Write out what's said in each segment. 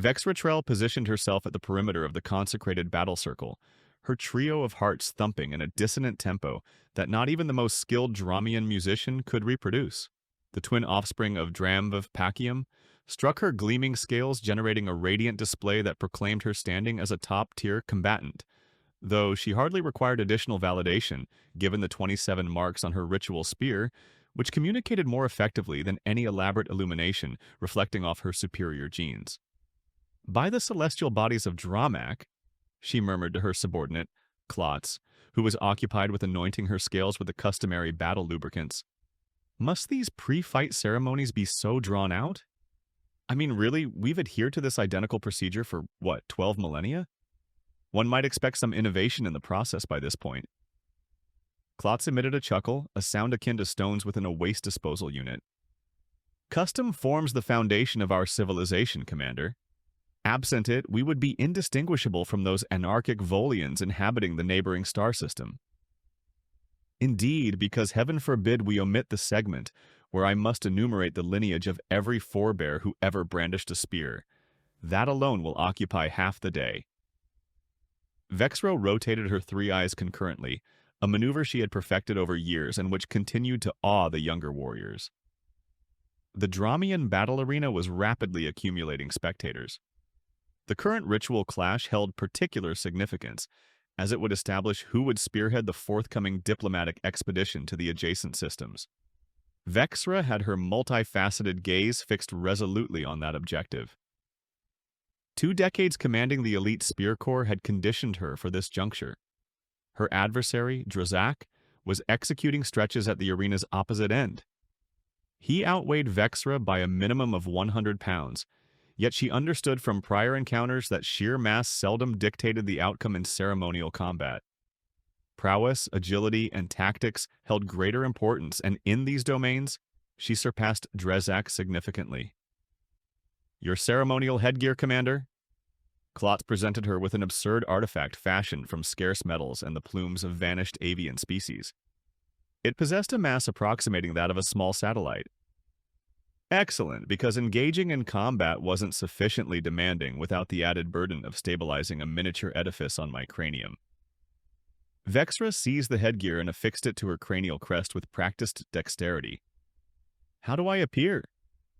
Vexratrel positioned herself at the perimeter of the consecrated battle circle, her trio of hearts thumping in a dissonant tempo that not even the most skilled Dramian musician could reproduce. The twin offspring of Dramv Pacium struck her gleaming scales, generating a radiant display that proclaimed her standing as a top-tier combatant, though she hardly required additional validation, given the 27 marks on her ritual spear, which communicated more effectively than any elaborate illumination reflecting off her superior genes. "By the celestial bodies of Dramak," she murmured to her subordinate, Klotz, who was occupied with anointing her scales with the customary battle lubricants. "Must these pre-fight ceremonies be so drawn out? I mean, really, we've adhered to this identical procedure for, 12 millennia? One might expect some innovation in the process by this point." Klotz emitted a chuckle, a sound akin to stones within a waste disposal unit. "Custom forms the foundation of our civilization, Commander. Absent it, we would be indistinguishable from those anarchic Volians inhabiting the neighboring star system. Indeed, because heaven forbid we omit the segment where I must enumerate the lineage of every forebear who ever brandished a spear. That alone will occupy half the day." Vexro rotated her three eyes concurrently, a maneuver she had perfected over years and which continued to awe the younger warriors. The Dramian battle arena was rapidly accumulating spectators. The current ritual clash held particular significance, as it would establish who would spearhead the forthcoming diplomatic expedition to the adjacent systems. Vexra had her multifaceted gaze fixed resolutely on that objective. 2 decades commanding the elite Spear Corps had conditioned her for this juncture. Her adversary, Drazak, was executing stretches at the arena's opposite end. He outweighed Vexra by a minimum of 100 pounds, yet she understood from prior encounters that sheer mass seldom dictated the outcome in ceremonial combat. Prowess, agility, and tactics held greater importance, and in these domains, she surpassed Drazak significantly. "Your ceremonial headgear, Commander?" Klotz presented her with an absurd artifact fashioned from scarce metals and the plumes of vanished avian species. It possessed a mass approximating that of a small satellite. Excellent, because engaging in combat wasn't sufficiently demanding without the added burden of stabilizing a miniature edifice on my cranium. Vexra seized the headgear and affixed it to her cranial crest with practiced dexterity. "How do I appear?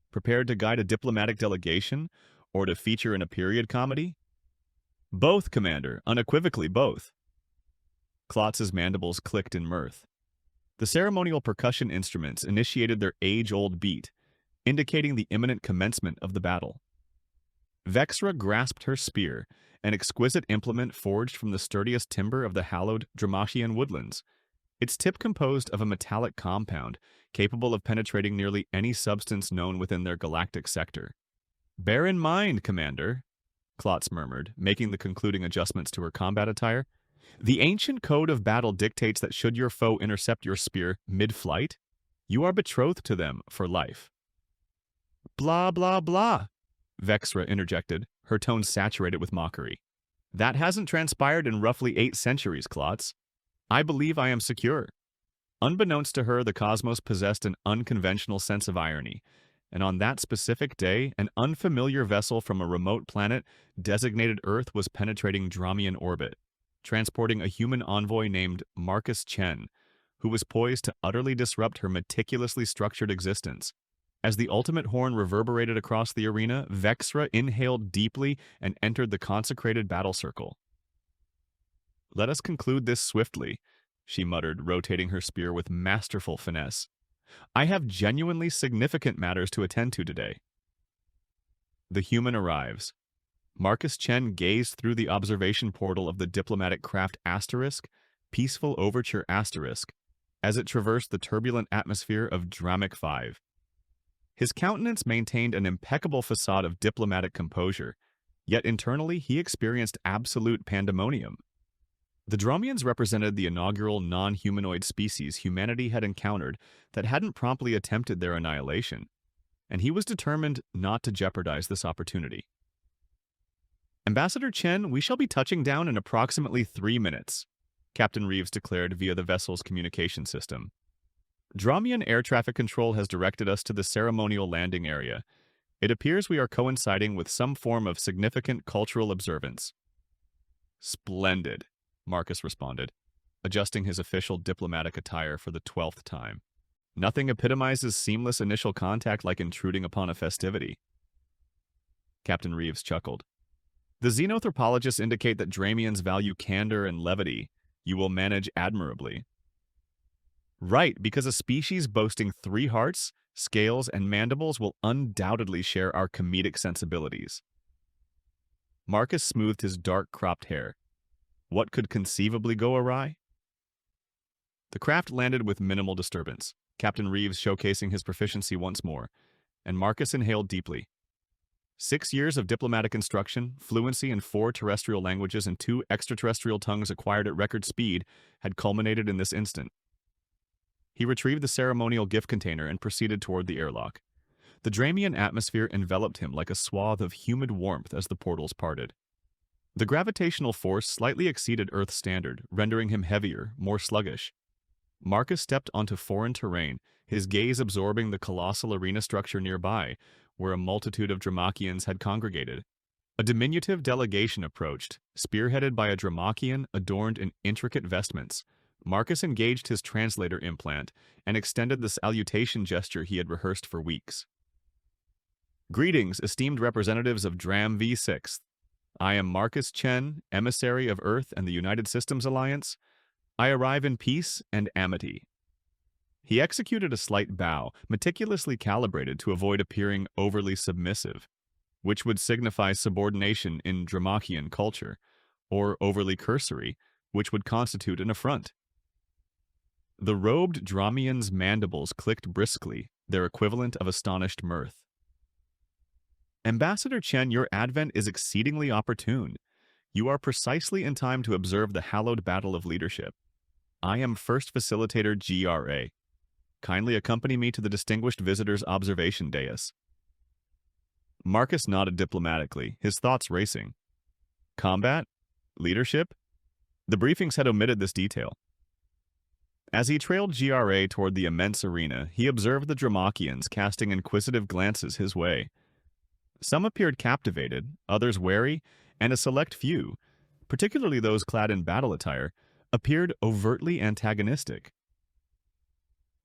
Prepared to guide a diplomatic delegation, or to feature in a period comedy?" "Both, Commander, unequivocally both." Klotz's mandibles clicked in mirth. The ceremonial percussion instruments initiated their age-old beat, indicating the imminent commencement of the battle. Vexra grasped her spear, an exquisite implement forged from the sturdiest timber of the hallowed Dramachian woodlands, its tip composed of a metallic compound capable of penetrating nearly any substance known within their galactic sector. "Bear in mind, Commander," Klotz murmured, making the concluding adjustments to her combat attire, "the ancient code of battle dictates that should your foe intercept your spear mid-flight, you are betrothed to them for life." "Blah, blah, blah," Vexra interjected, her tone saturated with mockery. "That hasn't transpired in roughly 8 centuries, Klotz. I believe I am secure." Unbeknownst to her, the cosmos possessed an unconventional sense of irony, and on that specific day, an unfamiliar vessel from a remote planet designated Earth was penetrating Dramian orbit, transporting a human envoy named Marcus Chen, who was poised to utterly disrupt her meticulously structured existence. As the ultimate horn reverberated across the arena, Vexra inhaled deeply and entered the consecrated battle circle. "Let us conclude this swiftly," she muttered, rotating her spear with masterful finesse. "I have genuinely significant matters to attend to today." The human arrives. Marcus Chen gazed through the observation portal of the diplomatic craft Peaceful Overture as it traversed the turbulent atmosphere of Dramic 5. His countenance maintained an impeccable facade of diplomatic composure, yet internally he experienced absolute pandemonium. The Dromians represented the inaugural non-humanoid species humanity had encountered that hadn't promptly attempted their annihilation, and he was determined not to jeopardize this opportunity. "Ambassador Chen, we shall be touching down in approximately 3 minutes," Captain Reeves declared via the vessel's communication system. "Dromian air traffic control has directed us to the ceremonial landing area. It appears we are coinciding with some form of significant cultural observance. Splendid, Marcus responded, adjusting his official diplomatic attire for the 12th time. Nothing epitomizes seamless initial contact like intruding upon a festivity. Captain Reeves chuckled. The xenoanthropologists indicate that Dramians value candor and levity. You will manage admirably. Right, because a species boasting 3 hearts, scales, and mandibles will undoubtedly share our comedic sensibilities. Marcus smoothed his dark cropped hair. What could conceivably go awry? The craft landed with minimal disturbance, Captain Reeves showcasing his proficiency once more, and Marcus inhaled deeply. 6 years of diplomatic instruction, fluency in 4 terrestrial languages and 2 extraterrestrial tongues acquired at record speed had culminated in this instant. He retrieved the ceremonial gift container and proceeded toward the airlock. The Dramian atmosphere enveloped him like a swath of humid warmth as the portals parted. The gravitational force slightly exceeded Earth's standard, rendering him heavier, more sluggish. Marcus stepped onto foreign terrain, his gaze absorbing the colossal arena structure nearby, where a multitude of Dramachians had congregated. A diminutive delegation approached, spearheaded by a Dramachian adorned in intricate vestments. Marcus engaged his translator implant and extended the salutation gesture he had rehearsed for weeks. Greetings, esteemed representatives of Dram V6. I am Marcus Chen, emissary of Earth and the United Systems Alliance. I arrive in peace and amity. He executed a slight bow, meticulously calibrated to avoid appearing overly submissive, which would signify subordination in Dramachian culture, or overly cursory, which would constitute an affront. The robed Dramian's mandibles clicked briskly, their equivalent of astonished mirth. Ambassador Chen, your advent is exceedingly opportune. You are precisely in time to observe the hallowed battle of leadership. I am First Facilitator GRA. Kindly accompany me to the distinguished visitor's observation dais. Marcus nodded diplomatically, his thoughts racing. Combat? Leadership? The briefings had omitted this detail. As he trailed GRA toward the immense arena, he observed the Dramachians casting inquisitive glances his way. Some appeared captivated, others wary, and a select few, particularly those clad in battle attire, appeared overtly antagonistic.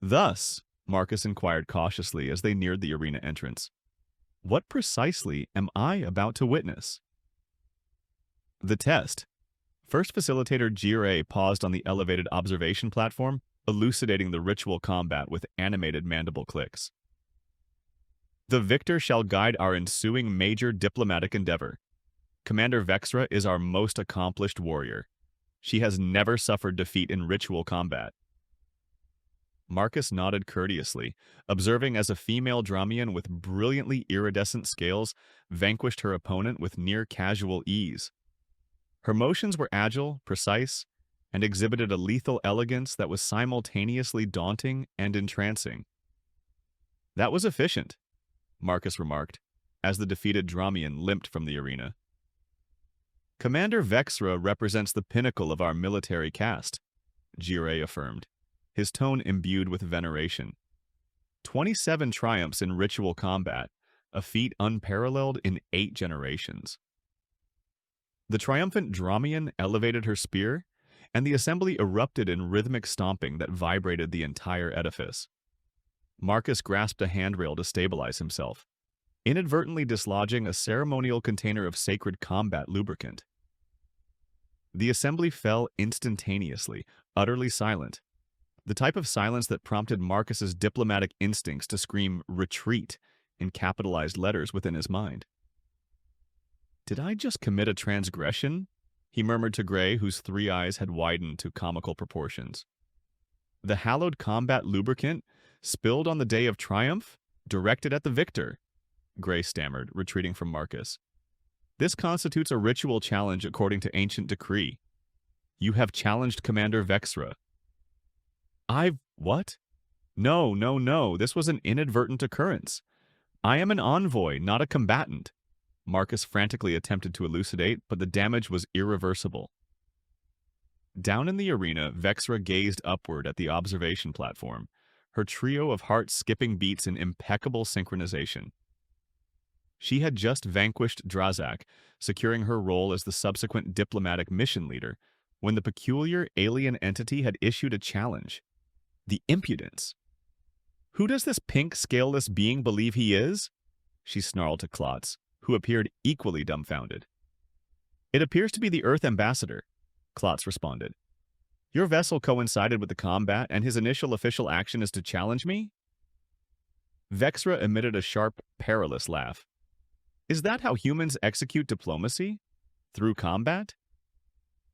Thus, Marcus inquired cautiously as they neared the arena entrance, what precisely am I about to witness? The test. First Facilitator GRA paused on the elevated observation platform, elucidating the ritual combat with animated mandible clicks. The victor shall guide our ensuing major diplomatic endeavor. Commander Vexra is our most accomplished warrior. She has never suffered defeat in ritual combat. Marcus nodded courteously, observing as a female Dramian with brilliantly iridescent scales vanquished her opponent with near-casual ease. Her motions were agile, precise, and exhibited a lethal elegance that was simultaneously daunting and entrancing. That was efficient, Marcus remarked, as the defeated Dramian limped from the arena. Commander Vexra represents the pinnacle of our military caste, GRA affirmed, his tone imbued with veneration. 27 triumphs in ritual combat, a feat unparalleled in 8 generations. The triumphant Dramian elevated her spear, and the assembly erupted in rhythmic stomping that vibrated the entire edifice. Marcus grasped a handrail to stabilize himself, inadvertently dislodging a ceremonial container of sacred combat lubricant. The assembly fell instantaneously, utterly silent, the type of silence that prompted Marcus's diplomatic instincts to scream "retreat" in capitalized letters within his mind. Did I just commit a transgression? He murmured to Gray, whose 3 eyes had widened to comical proportions. The hallowed combat lubricant, spilled on the day of triumph, directed at the victor, Gray stammered, retreating from Marcus. This constitutes a ritual challenge according to ancient decree. You have challenged Commander Vexra. What? No, this was an inadvertent occurrence. I am an envoy, not a combatant. Marcus frantically attempted to elucidate, but the damage was irreversible. Down in the arena, Vexra gazed upward at the observation platform, her trio of heart-skipping beats in impeccable synchronization. She had just vanquished Drazak, securing her role as the subsequent diplomatic mission leader, when the peculiar alien entity had issued a challenge. The impudence! "Who does this pink, scaleless being believe he is?" she snarled to Klotz, who appeared equally dumbfounded. "It appears to be the Earth ambassador," Klotz responded. "Your vessel coincided with the combat, and his initial official action is to challenge me?" Vexra emitted a sharp, perilous laugh. "Is that how humans execute diplomacy? Through combat?"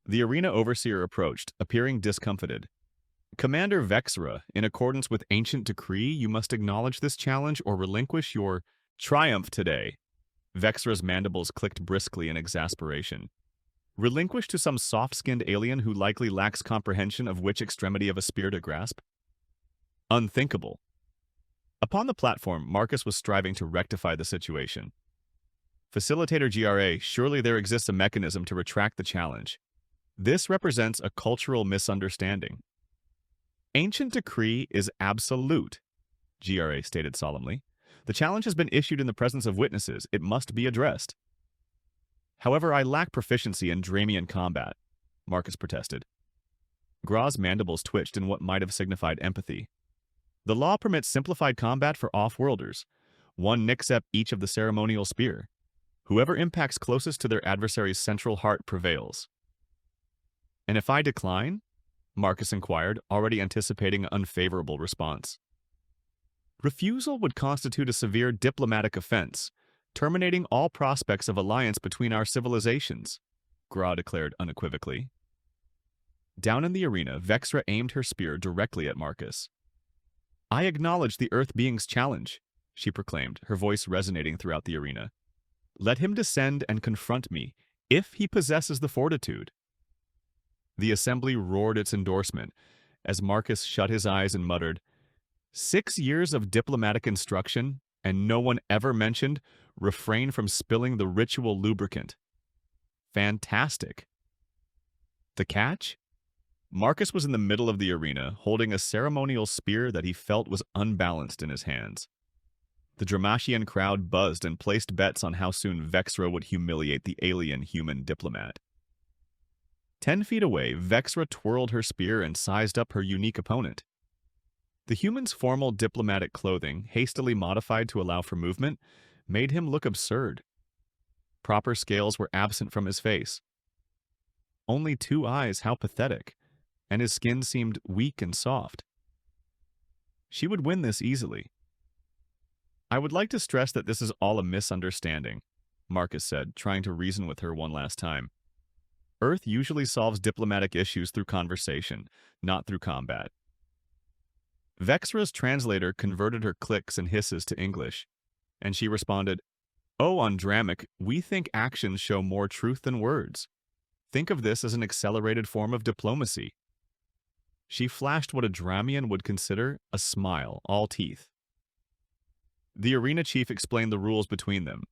The arena overseer approached, appearing discomfited. "Commander Vexra, in accordance with ancient decree, you must acknowledge this challenge or relinquish your triumph today." Vexra's mandibles clicked briskly in exasperation. "Relinquish to some soft-skinned alien who likely lacks comprehension of which extremity of a spear to grasp? Unthinkable." Upon the platform, Marcus was striving to rectify the situation. "Facilitator GRA, surely there exists a mechanism to retract the challenge. This represents a cultural misunderstanding." "Ancient decree is absolute," GRA stated solemnly. "The challenge has been issued in the presence of witnesses. It must be addressed." "However, I lack proficiency in Dramian combat," Marcus protested. Gra's mandibles twitched in what might have signified empathy. "The law permits simplified combat for off-worlders. One nixep each of the ceremonial spear. Whoever impacts closest to their adversary's central heart prevails." "And if I decline?" Marcus inquired, already anticipating an unfavorable response. "Refusal would constitute a severe diplomatic offense, terminating all prospects of alliance between our civilizations," Gra declared unequivocally. Down in the arena, Vexra aimed her spear directly at Marcus. "I acknowledge the Earth being's challenge," she proclaimed, her voice resonating throughout the arena. "Let him descend and confront me, if he possesses the fortitude." The assembly roared its endorsement, as Marcus shut his eyes and muttered, "6 years of diplomatic instruction, and no one ever mentioned refrain from spilling the ritual lubricant. Fantastic." The catch? Marcus was in the middle of the arena, holding a ceremonial spear that he felt was unbalanced in his hands. The Dramashian crowd buzzed and placed bets on how soon Vexra would humiliate the alien-human diplomat. 10 feet away, Vexra twirled her spear and sized up her unique opponent. The human's formal diplomatic clothing, hastily modified to allow for movement, made him look absurd. Proper scales were absent from his face. Only 2 eyes, how pathetic, and his skin seemed weak and soft. She would win this easily. "I would like to stress that this is all a misunderstanding," Marcus said, trying to reason with her one last time. "Earth usually solves diplomatic issues through conversation, not through combat." Vexra's translator converted her clicks and hisses to English, and she responded, "Oh, on Dramic, we think actions show more truth than words. Think of this as an accelerated form of diplomacy." She flashed what a Dramian would consider a smile, all teeth. The arena chief explained the rules between them.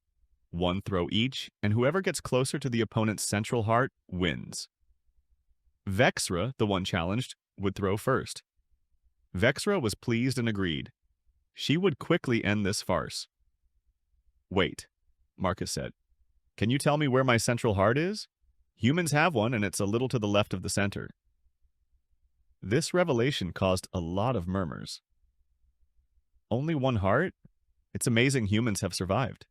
1 throw each, and whoever gets closer to the opponent's central heart wins. Vexra, the one challenged, would throw first. Vexra was pleased and agreed. She would quickly end this farce. "Wait," Marcus said. "Can you tell me where my central heart is? Humans have one, and it's a little to the left of the center." This revelation caused a lot of murmurs. "Only 1 heart? It's amazing humans have survived."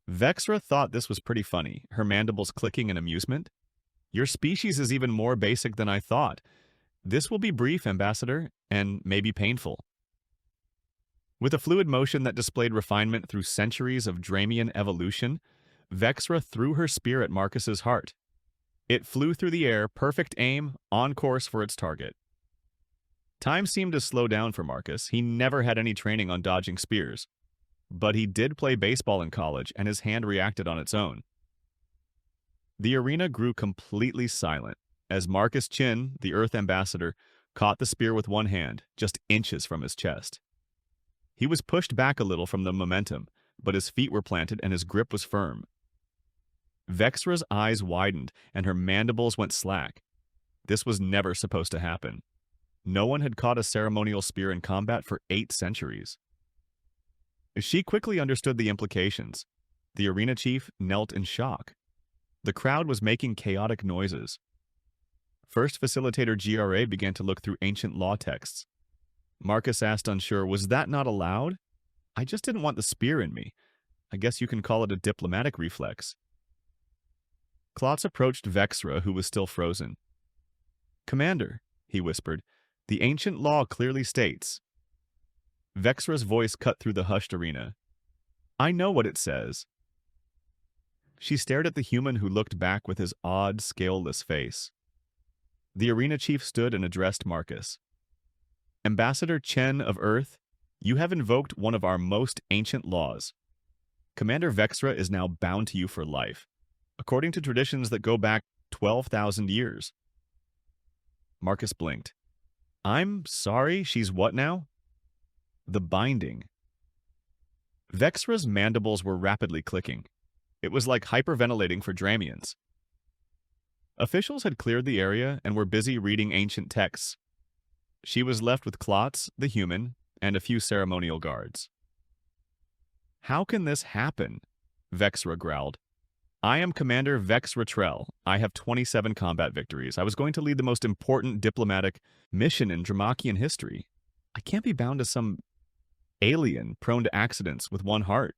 Vexra thought this was pretty funny, her mandibles clicking in amusement. "Your species is even more basic than I thought. This will be brief, Ambassador, and maybe painful." With a fluid motion that displayed refinement through centuries of Dramian evolution, Vexra threw her spear at Marcus's heart. It flew through the air, perfect aim, on course for its target. Time seemed to slow down for Marcus. He never had any training on dodging spears. But he did play baseball in college, and his hand reacted on its own. The arena grew completely silent as Marcus Chin, the Earth ambassador, caught the spear with one hand, just inches from his chest. He was pushed back a little from the momentum, but his feet were planted and his grip was firm. Vexra's eyes widened and her mandibles went slack. This was never supposed to happen. No one had caught a ceremonial spear in combat for 8 centuries. She quickly understood the implications. The arena chief knelt in shock. The crowd was making chaotic noises. First facilitator GRA began to look through ancient law texts. Marcus asked unsure, was that not allowed? I just didn't want the spear in me. I guess you can call it a diplomatic reflex. Klotz approached Vexra, who was still frozen. Commander, he whispered, the ancient law clearly states. Vexra's voice cut through the hushed arena. I know what it says. She stared at the human who looked back with his odd, scaleless face. The arena chief stood and addressed Marcus. Ambassador Chen of Earth, you have invoked one of our most ancient laws. Commander Vexra is now bound to you for life, according to traditions that go back 12,000 years. Marcus blinked. I'm sorry, she's what now? The binding. Vexra's mandibles were rapidly clicking. It was like hyperventilating for Dramians. Officials had cleared the area and were busy reading ancient texts. She was left with Klotz, the human, and a few ceremonial guards. How can this happen? Vexra growled. I am Commander Vexra Trell. I have 27 combat victories. I was going to lead the most important diplomatic mission in Dramachian history. I can't be bound to some alien prone to accidents with one heart.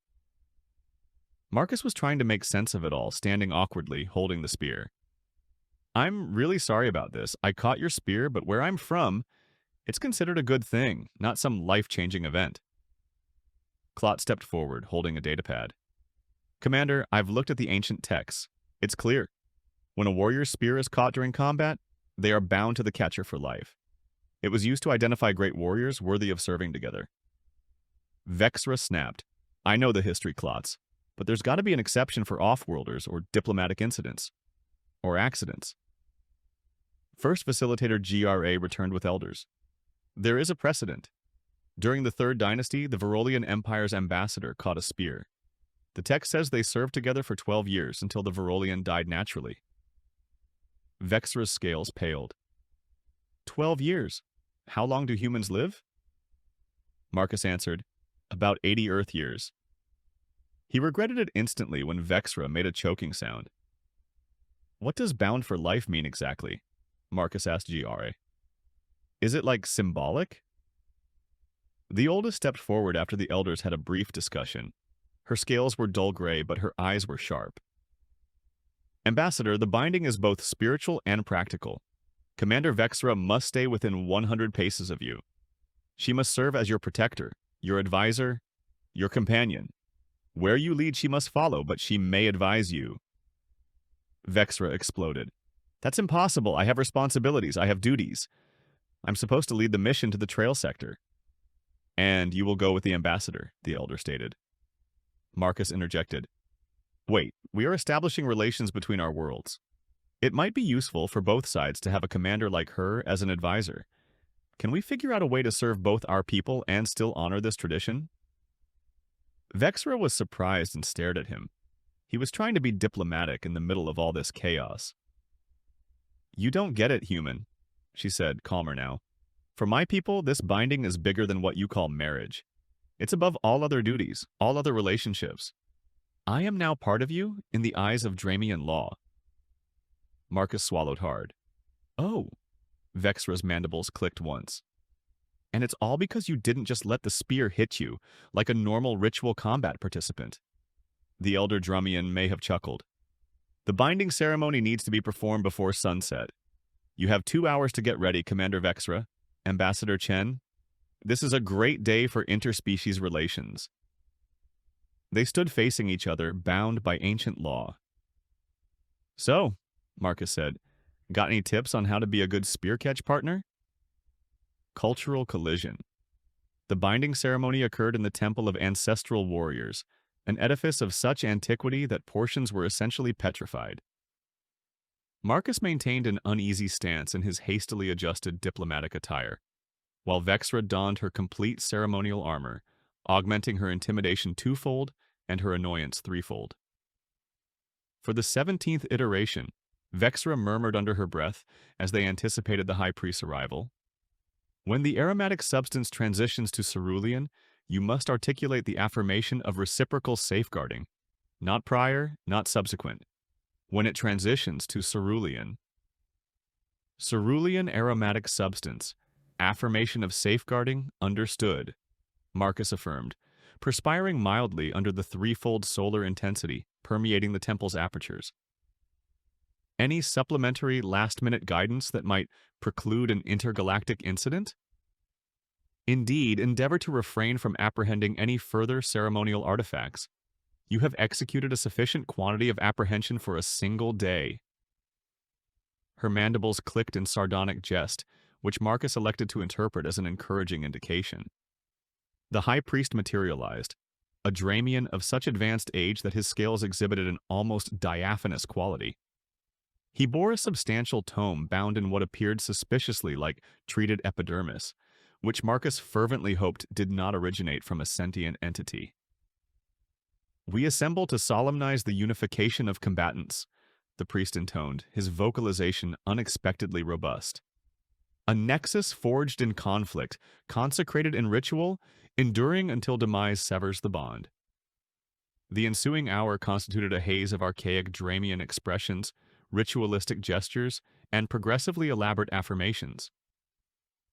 Marcus was trying to make sense of it all, standing awkwardly, holding the spear. I'm really sorry about this. I caught your spear, but where I'm from, it's considered a good thing, not some life-changing event. Klotz stepped forward, holding a datapad. Commander, I've looked at the ancient texts. It's clear. When a warrior's spear is caught during combat, they are bound to the catcher for life. It was used to identify great warriors worthy of serving together. Vexra snapped. I know the history, Klotz, but there's got to be an exception for off-worlders or diplomatic incidents. Or accidents. First facilitator GRA returned with elders. There is a precedent. During the Third Dynasty, the Verolian Empire's ambassador caught a spear. The text says they served together for 12 years until the Verolian died naturally. Vexra's scales paled. 12 years? How long do humans live? Marcus answered, about 80 Earth years. He regretted it instantly when Vexra made a choking sound. What does bound for life mean exactly? Marcus asked GRA. Is it like symbolic? The oldest stepped forward after the elders had a brief discussion. Her scales were dull gray, but her eyes were sharp. Ambassador, the binding is both spiritual and practical. Commander Vexra must stay within 100 paces of you. She must serve as your protector, your advisor, your companion. Where you lead, she must follow, but she may advise you. Vexra exploded. That's impossible. I have responsibilities. I have duties. I'm supposed to lead the mission to the trail sector. And you will go with the ambassador, the elder stated. Marcus interjected. Wait, we are establishing relations between our worlds. It might be useful for both sides to have a commander like her as an advisor. Can we figure out a way to serve both our people and still honor this tradition? Vexra was surprised and stared at him. He was trying to be diplomatic in the middle of all this chaos. You don't get it, human, she said, calmer now. For my people, this binding is bigger than what you call marriage. It's above all other duties, all other relationships. I am now part of you in the eyes of Dramian law. Marcus swallowed hard. Oh, Vexra's mandibles clicked once. And it's all because you didn't just let the spear hit you like a normal ritual combat participant. The elder Dramian may have chuckled. The binding ceremony needs to be performed before sunset. You have 2 hours to get ready, Commander Vexra. Ambassador Chen. This is a great day for interspecies relations. They stood facing each other, bound by ancient law. So, Marcus said, got any tips on how to be a good spear catch partner? Cultural collision. The binding ceremony occurred in the Temple of Ancestral Warriors, an edifice of such antiquity that portions were essentially petrified. Marcus maintained an uneasy stance in his hastily adjusted diplomatic attire, while Vexra donned her complete ceremonial armor, augmenting her intimidation twofold and her annoyance threefold. For the 17th iteration, Vexra murmured under her breath as they anticipated the high priest's arrival. When the aromatic substance transitions to cerulean, You must articulate the affirmation of reciprocal safeguarding, not prior, not subsequent. When it transitions to cerulean, cerulean aromatic substance, affirmation of safeguarding, understood, Marcus affirmed, perspiring mildly under the threefold solar intensity permeating the temple's apertures. Any supplementary last-minute guidance that might preclude an intergalactic incident? Indeed, endeavor to refrain from apprehending any further ceremonial artifacts. You have executed a sufficient quantity of apprehension for a single day. Her mandibles clicked in sardonic jest, which Marcus elected to interpret as an encouraging indication. The high priest materialized, a Dramian of such advanced age that his scales exhibited an almost diaphanous quality. He bore a substantial tome bound in what appeared suspiciously like treated epidermis, which Marcus fervently hoped did not originate from a sentient entity. "We assemble to solemnize the unification of combatants," the priest intoned, his vocalization unexpectedly robust. "A nexus forged in conflict, consecrated in ritual, enduring until demise severs the bond." The ensuing hour constituted a haze of archaic Dramian expressions, ritualistic gestures, and progressively elaborate affirmations.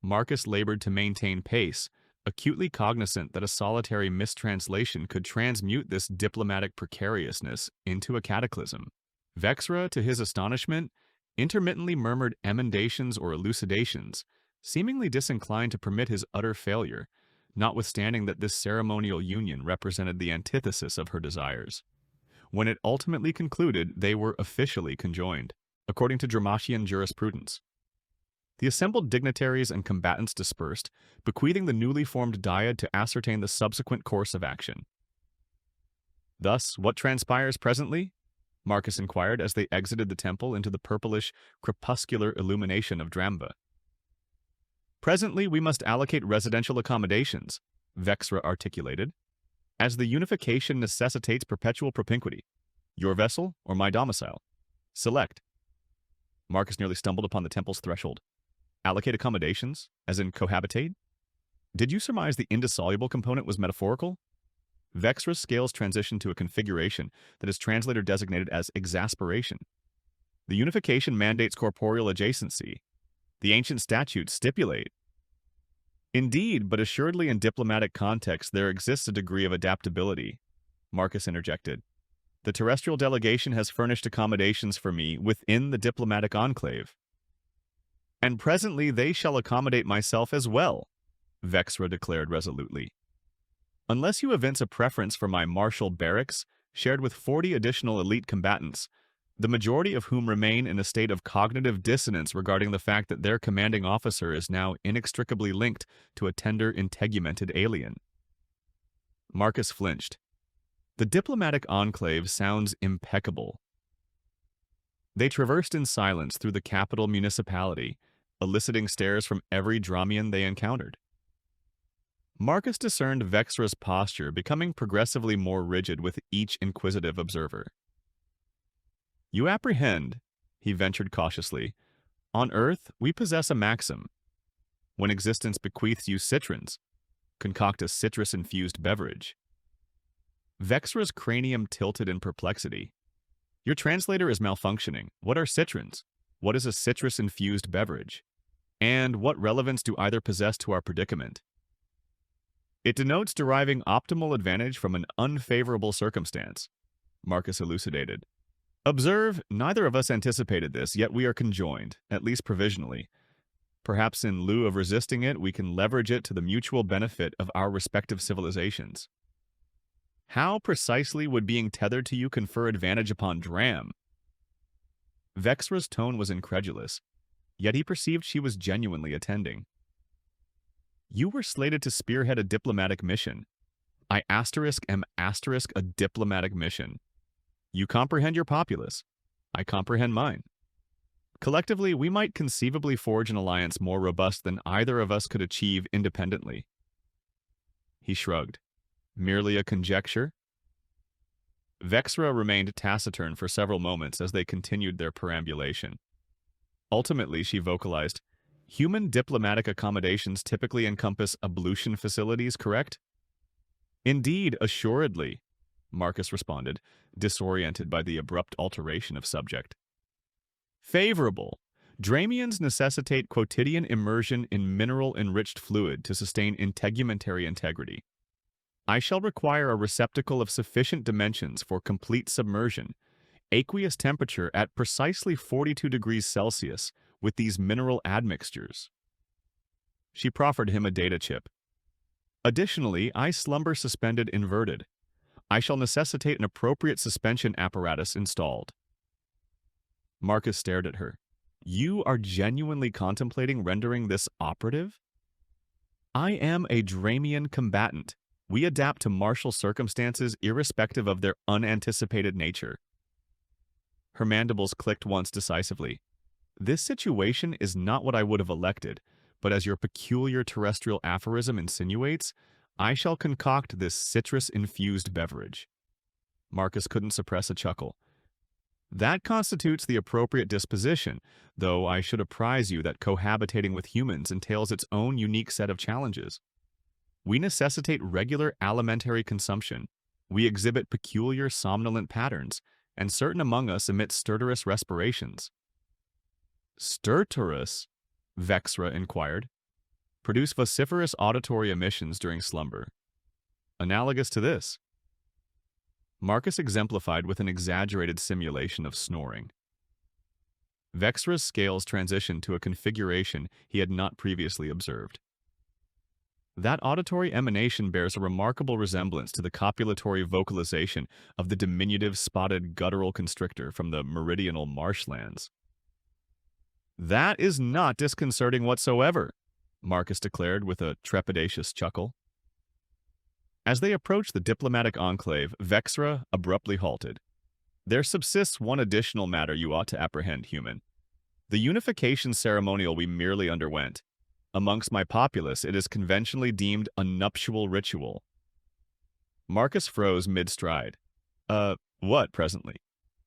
Marcus labored to maintain pace, acutely cognizant that a solitary mistranslation could transmute this diplomatic precariousness into a cataclysm. Vexra, to his astonishment, intermittently murmured emendations or elucidations, seemingly disinclined to permit his utter failure, notwithstanding that this ceremonial union represented the antithesis of her desires. When it ultimately concluded, they were officially conjoined, according to Dramachian jurisprudence. The assembled dignitaries and combatants dispersed, bequeathing the newly formed dyad to ascertain the subsequent course of action. "Thus, what transpires presently?" Marcus inquired as they exited the temple into the purplish, crepuscular illumination of Dramva. "Presently, we must allocate residential accommodations," Vexra articulated, "as the unification necessitates perpetual propinquity. Your vessel or my domicile? Select." Marcus nearly stumbled upon the temple's threshold. "Allocate accommodations, as in cohabitate? Did you surmise the indissoluble component was metaphorical?" Vexra's scales transitioned to a configuration that his translator designated as exasperation. "The unification mandates corporeal adjacency. The ancient statutes stipulate." "Indeed, but assuredly in diplomatic context there exists a degree of adaptability," Marcus interjected. "The terrestrial delegation has furnished accommodations for me within the diplomatic enclave. And presently they shall accommodate myself as well," Vexra declared resolutely. "Unless you evince a preference for my martial barracks, shared with 40 additional elite combatants, the majority of whom remain in a state of cognitive dissonance regarding the fact that their commanding officer is now inextricably linked to a tender, integumented alien." Marcus flinched. The diplomatic enclave sounds impeccable. They traversed in silence through the capital municipality, eliciting stares from every Dramian they encountered. Marcus discerned Vexra's posture becoming progressively more rigid with each inquisitive observer. "You apprehend," he ventured cautiously. "On Earth, we possess a maxim. When existence bequeaths you citrons, concoct a citrus-infused beverage." Vexra's cranium tilted in perplexity. "Your translator is malfunctioning. What are citrons? What is a citrus-infused beverage? And what relevance do either possess to our predicament?" "It denotes deriving optimal advantage from an unfavorable circumstance," Marcus elucidated. "Observe, neither of us anticipated this, yet we are conjoined, at least provisionally. Perhaps in lieu of resisting it, we can leverage it to the mutual benefit of our respective civilizations." "How precisely would being tethered to you confer advantage upon Dram?" Vexra's tone was incredulous, yet he perceived she was genuinely attending. "You were slated to spearhead a diplomatic mission. I am a diplomatic mission. You comprehend your populace. I comprehend mine. Collectively, we might conceivably forge an alliance more robust than either of us could achieve independently." He shrugged. "Merely a conjecture?" Vexra remained taciturn for several moments as they continued their perambulation. Ultimately, she vocalized, "Human diplomatic accommodations typically encompass ablution facilities, correct?" Indeed, assuredly, Marcus responded, disoriented by the abrupt alteration of subject. Favorable. Dramians necessitate quotidian immersion in mineral-enriched fluid to sustain integumentary integrity. I shall require a receptacle of sufficient dimensions for complete submersion, aqueous temperature at precisely 42 degrees Celsius with these mineral admixtures. She proffered him a data chip. Additionally, I slumber suspended inverted. I shall necessitate an appropriate suspension apparatus installed. Marcus stared at her. You are genuinely contemplating rendering this operative? I am a Dramian combatant. We adapt to martial circumstances irrespective of their unanticipated nature. Her mandibles clicked once decisively. This situation is not what I would have elected, but as your peculiar terrestrial aphorism insinuates, I shall concoct this citrus-infused beverage. Marcus couldn't suppress a chuckle. That constitutes the appropriate disposition, though I should apprise you that cohabitating with humans entails its own unique set of challenges. We necessitate regular alimentary consumption. We exhibit peculiar somnolent patterns, and certain among us emit stertorous respirations. Stertorous? Vexra inquired. Produce vociferous auditory emissions during slumber. Analogous to this. Marcus exemplified with an exaggerated simulation of snoring. Vexra's scales transitioned to a configuration he had not previously observed. That auditory emanation bears a remarkable resemblance to the copulatory vocalization of the diminutive spotted guttural constrictor from the meridional marshlands. That is not disconcerting whatsoever, Marcus declared with a trepidatious chuckle. As they approached the diplomatic enclave, Vexra abruptly halted. There subsists one additional matter you ought to apprehend, human. The unification ceremonial we merely underwent. Amongst my populace, it is conventionally deemed a nuptial ritual. Marcus froze mid-stride. What, presently?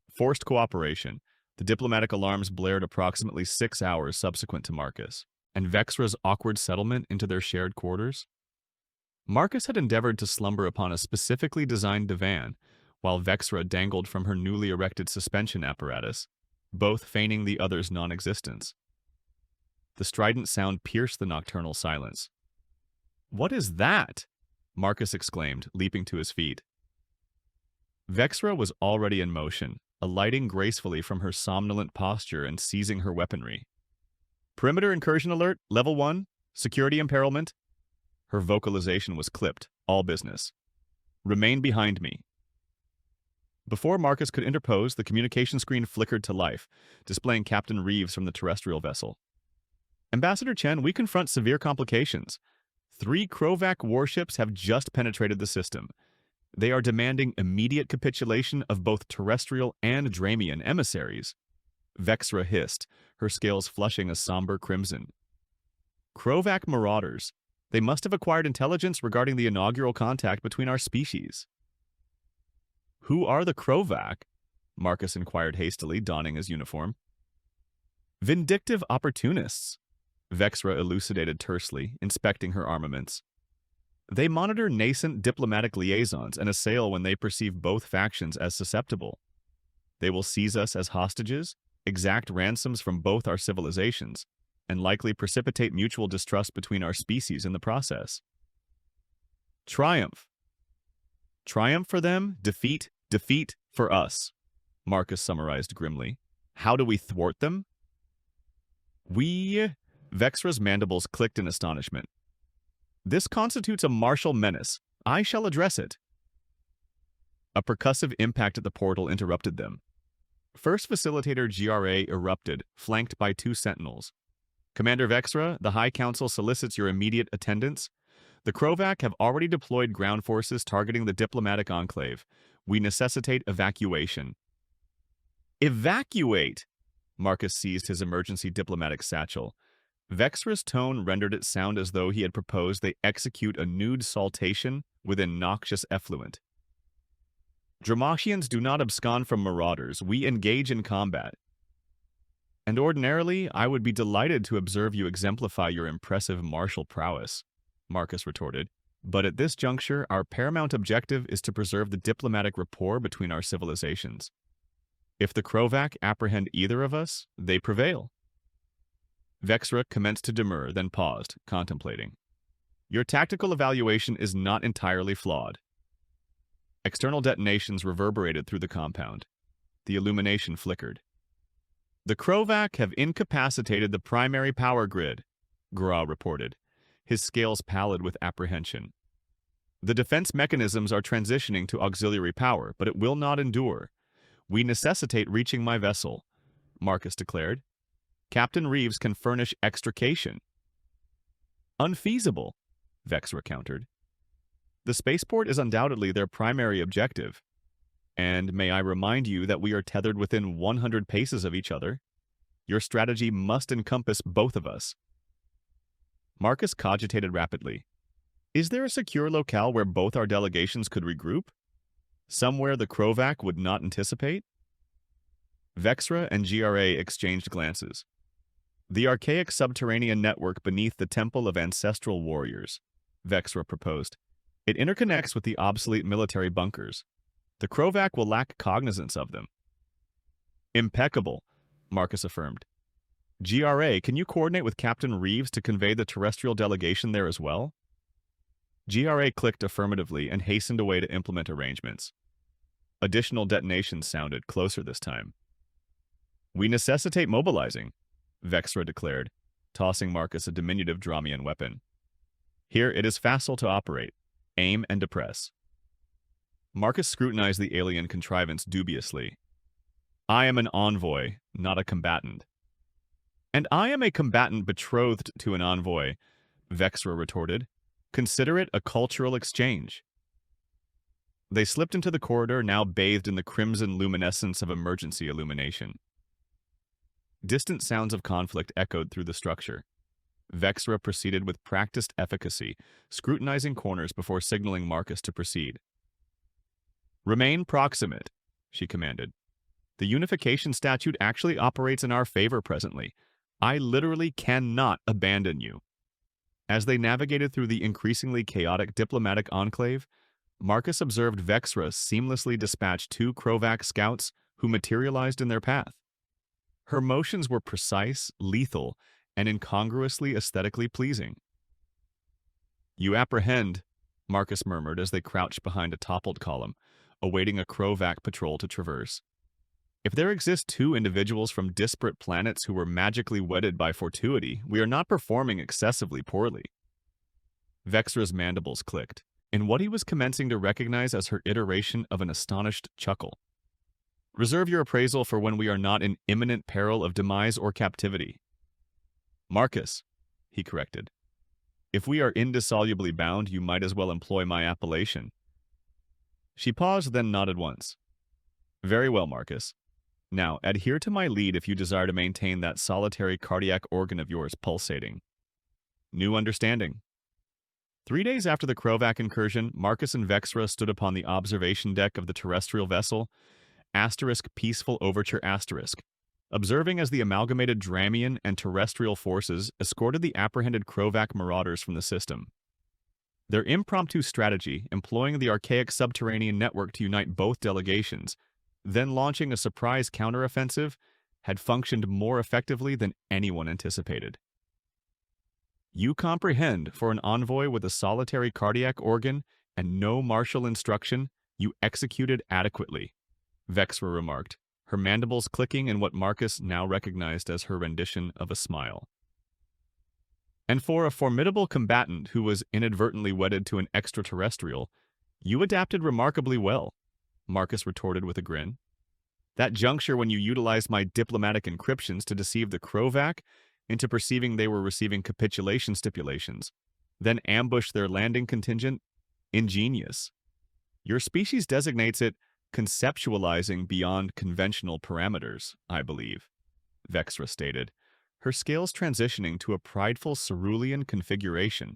Forced cooperation. The diplomatic alarms blared approximately 6 hours subsequent to Marcus, and Vexra's awkward settlement into their shared quarters. Marcus had endeavored to slumber upon a specifically designed divan, while Vexra dangled from her newly erected suspension apparatus, both feigning the other's non-existence. The strident sound pierced the nocturnal silence. "What is that?" Marcus exclaimed, leaping to his feet. Vexra was already in motion, alighting gracefully from her somnolent posture and seizing her weaponry. "Perimeter incursion alert, level 1, security imperilment." Her vocalization was clipped, all business. "Remain behind me." Before Marcus could interpose, the communication screen flickered to life, displaying Captain Reeves from the terrestrial vessel. "Ambassador Chen, we confront severe complications. 3 Krovac warships have just penetrated the system. They are demanding immediate capitulation of both terrestrial and Dramian emissaries." Vexra hissed, her scales flushing a somber crimson. "Krovac marauders. They must have acquired intelligence regarding the inaugural contact between our species." "Who are the Krovac?" Marcus inquired hastily, donning his uniform. "Vindictive opportunists," Vexra elucidated tersely, inspecting her armaments. "They monitor nascent diplomatic liaisons and assail when they perceive both factions as susceptible. They will seize us as hostages, exact ransoms from both our civilizations, and likely precipitate mutual distrust between our species in the process." "Triumph. Triumph for them, defeat for us," Marcus summarized grimly. "How do we thwart them?" Vexra's mandibles clicked in astonishment. "This constitutes a martial menace. I shall address it." A percussive impact at the portal interrupted them. First Facilitator GRA erupted, flanked by 2 sentinels. "Commander Vexra, the High Council solicits your immediate attendance. The Krovac have already deployed ground forces targeting the diplomatic enclave. We necessitate evacuation." "Evacuate!" Marcus seized his emergency diplomatic satchel. Vexra's tone rendered it sound as though he had proposed they execute a nude saltation within noxious effluent. "Dramachians do not abscond from marauders. We engage in combat." "And ordinarily, I would be delighted to observe you exemplify your impressive martial prowess," Marcus retorted. But at this juncture, our paramount objective is to preserve the diplomatic rapport between our civilizations. If the Krovac apprehend either of us, they prevail. Vexra commenced to demur, then paused, contemplating. Your tactical evaluation is not entirely flawed. External detonations reverberated through the compound. The illumination flickered. The Krovac have incapacitated the primary power grid, Gra reported, his scales pallid with apprehension. The defense mechanisms are transitioning to auxiliary power, but it will not endure. We necessitate reaching my vessel, Marcus declared. Captain Reeves can furnish extrication. Unfeasible, Vexra countered. The spaceport is undoubtedly their primary objective. And may I remind you that we are tethered within 100 paces of each other? Your strategy must encompass both of us. Marcus cogitated rapidly. Is there a secure locale where both our delegations could regroup? Somewhere the Krovac would not anticipate? Vexra and GRA exchanged glances. The archaic subterranean network beneath the Temple of Ancestral Warriors, Vexra proposed. It interconnects with the obsolete military bunkers. The Krovac will lack cognizance of them. Impeccable, Marcus affirmed. GRA, can you coordinate with Captain Reeves to convey the terrestrial delegation there as well? GRA clicked affirmatively and hastened away to implement arrangements. Additional detonations sounded closer this time. We necessitate mobilizing, Vexra declared, tossing Marcus a diminutive Dromian weapon. Here it is facile to operate. Aim and depress. Marcus scrutinized the alien contrivance dubiously. I am an envoy, not a combatant. And I am a combatant betrothed to an envoy, Vexra retorted. Consider it a cultural exchange. They slipped into the corridor, now bathed in the crimson luminescence of emergency illumination. Distant sounds of conflict echoed through the structure. Vexra proceeded with practiced efficacy, scrutinizing corners before signaling Marcus to proceed. Remain proximate, she commanded. The unification statute actually operates in our favor presently. I literally cannot abandon you. As they navigated through the increasingly chaotic diplomatic enclave, Marcus observed Vexra seamlessly dispatch 2 Krovac scouts who materialized in their path. Her motions were precise, lethal, and incongruously aesthetically pleasing. You apprehend, Marcus murmured as they crouched behind a toppled column, awaiting a Krovac patrol to traverse. If there exist 2 individuals from disparate planets who were magically wedded by fortuity, we are not performing excessively poorly. Vexra's mandibles clicked, in what he was commencing to recognize as her iteration of an astonished chuckle. Reserve your appraisal for when we are not in imminent peril of demise or captivity. Marcus, he corrected. If we are indissolubly bound, you might as well employ my appellation. She paused, then nodded once. Very well, Marcus. Now, adhere to my lead if you desire to maintain that solitary cardiac organ of yours pulsating. New understanding. 3 days after the Krovac incursion, Marcus and Vexra stood upon the observation deck of the terrestrial vessel, Peaceful Overture *, observing as the amalgamated Dramian and terrestrial forces escorted the apprehended Krovac marauders from the system. Their impromptu strategy, employing the archaic subterranean network to unite both delegations, then launching a surprise counteroffensive, had functioned more effectively than anyone anticipated. You comprehend, for an envoy with a solitary cardiac organ and no martial instruction, you executed adequately, Vexra remarked, her mandibles clicking in what Marcus now recognized as her rendition of a smile. And for a formidable combatant who was inadvertently wedded to an extraterrestrial, you adapted remarkably well, Marcus retorted with a grin. That juncture when you utilized my diplomatic encryptions to deceive the Krovac into perceiving they were receiving capitulation stipulations, then ambushed their landing contingent, ingenious. Your species designates it conceptualizing beyond conventional parameters, I believe, Vexra stated, her scales transitioning to a prideful cerulean configuration.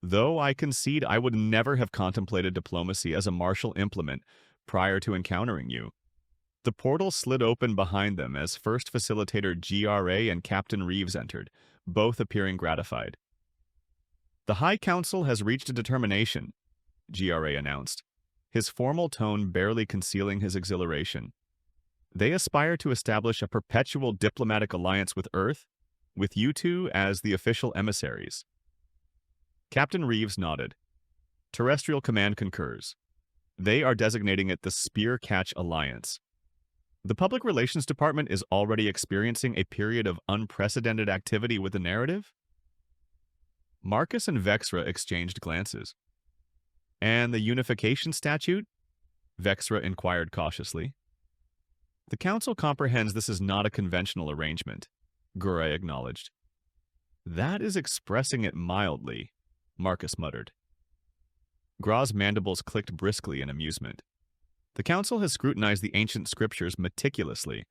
Though I concede I would never have contemplated diplomacy as a martial implement prior to encountering you. The portal slid open behind them as First Facilitator GRA and Captain Reeves entered, both appearing gratified. The High Council has reached a determination, GRA announced, his formal tone barely concealing his exhilaration. They aspire to establish a perpetual diplomatic alliance with Earth, with you two as the official emissaries. Captain Reeves nodded. Terrestrial Command concurs. They are designating it the Spear Catch Alliance. The Public Relations Department is already experiencing a period of unprecedented activity with the narrative. Marcus and Vexra exchanged glances. And the Unification Statute? Vexra inquired cautiously. The Council comprehends this is not a conventional arrangement, Gure acknowledged. That is expressing it mildly, Marcus muttered. Gra's mandibles clicked briskly in amusement. The Council has scrutinized the ancient scriptures meticulously.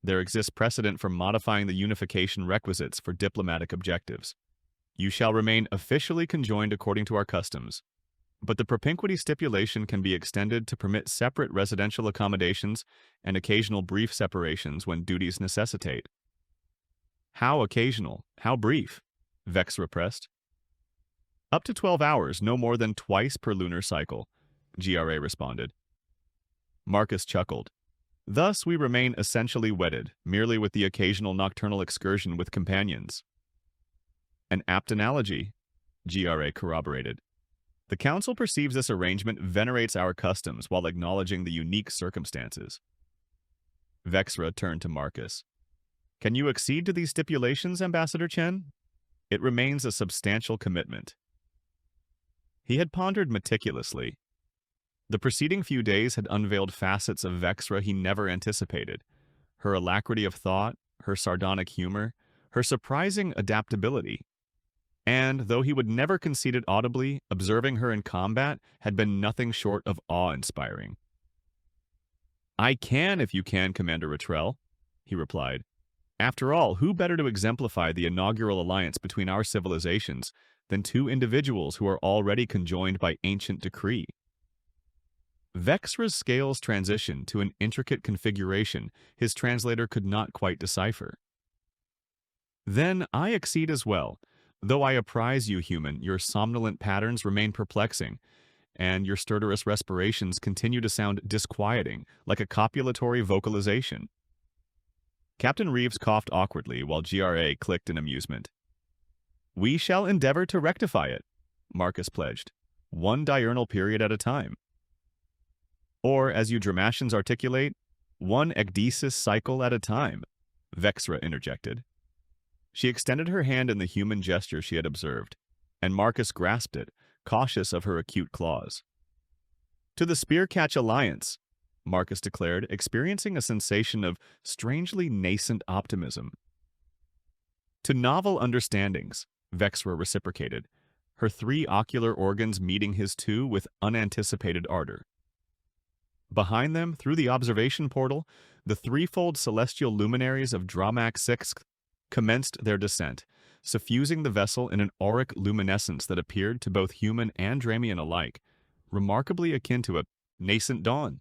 There exists precedent for modifying the unification requisites for diplomatic objectives. You shall remain officially conjoined according to our customs, but the propinquity stipulation can be extended to permit separate residential accommodations and occasional brief separations when duties necessitate. How occasional? How brief? Vexra pressed. Up to 12 hours, no more than twice per lunar cycle, GRA responded. Marcus chuckled. Thus we remain essentially wedded, merely with the occasional nocturnal excursion with companions. An apt analogy, GRA corroborated. The Council perceives this arrangement venerates our customs while acknowledging the unique circumstances. Vexra turned to Marcus. Can you accede to these stipulations, Ambassador Chen? It remains a substantial commitment. He had pondered meticulously. The preceding few days had unveiled facets of Vexra he never anticipated. Her alacrity of thought, her sardonic humor, her surprising adaptability. And, though he would never concede it audibly, observing her in combat had been nothing short of awe-inspiring. I can if you can, Commander Rattrell, he replied. After all, who better to exemplify the inaugural alliance between our civilizations than two individuals who are already conjoined by ancient decree? Vexra's scales transitioned to an intricate configuration his translator could not quite decipher. Then I accede as well. Though I apprise you, human, your somnolent patterns remain perplexing, and your stertorous respirations continue to sound disquieting, like a copulatory vocalization. Captain Reeves coughed awkwardly while GRA clicked in amusement. We shall endeavor to rectify it, Marcus pledged, one diurnal period at a time. Or, as you Dramatians articulate, one ecdysis cycle at a time, Vexra interjected. She extended her hand in the human gesture she had observed, and Marcus grasped it, cautious of her acute claws. To the Spear Catch Alliance, Marcus declared, experiencing a sensation of strangely nascent optimism. To novel understandings, Vexra reciprocated, her three ocular organs meeting his two with unanticipated ardor. Behind them, through the observation portal, the threefold celestial luminaries of Dramac 6 commenced their descent, suffusing the vessel in an auric luminescence that appeared to both human and Dramian alike, remarkably akin to a nascent dawn.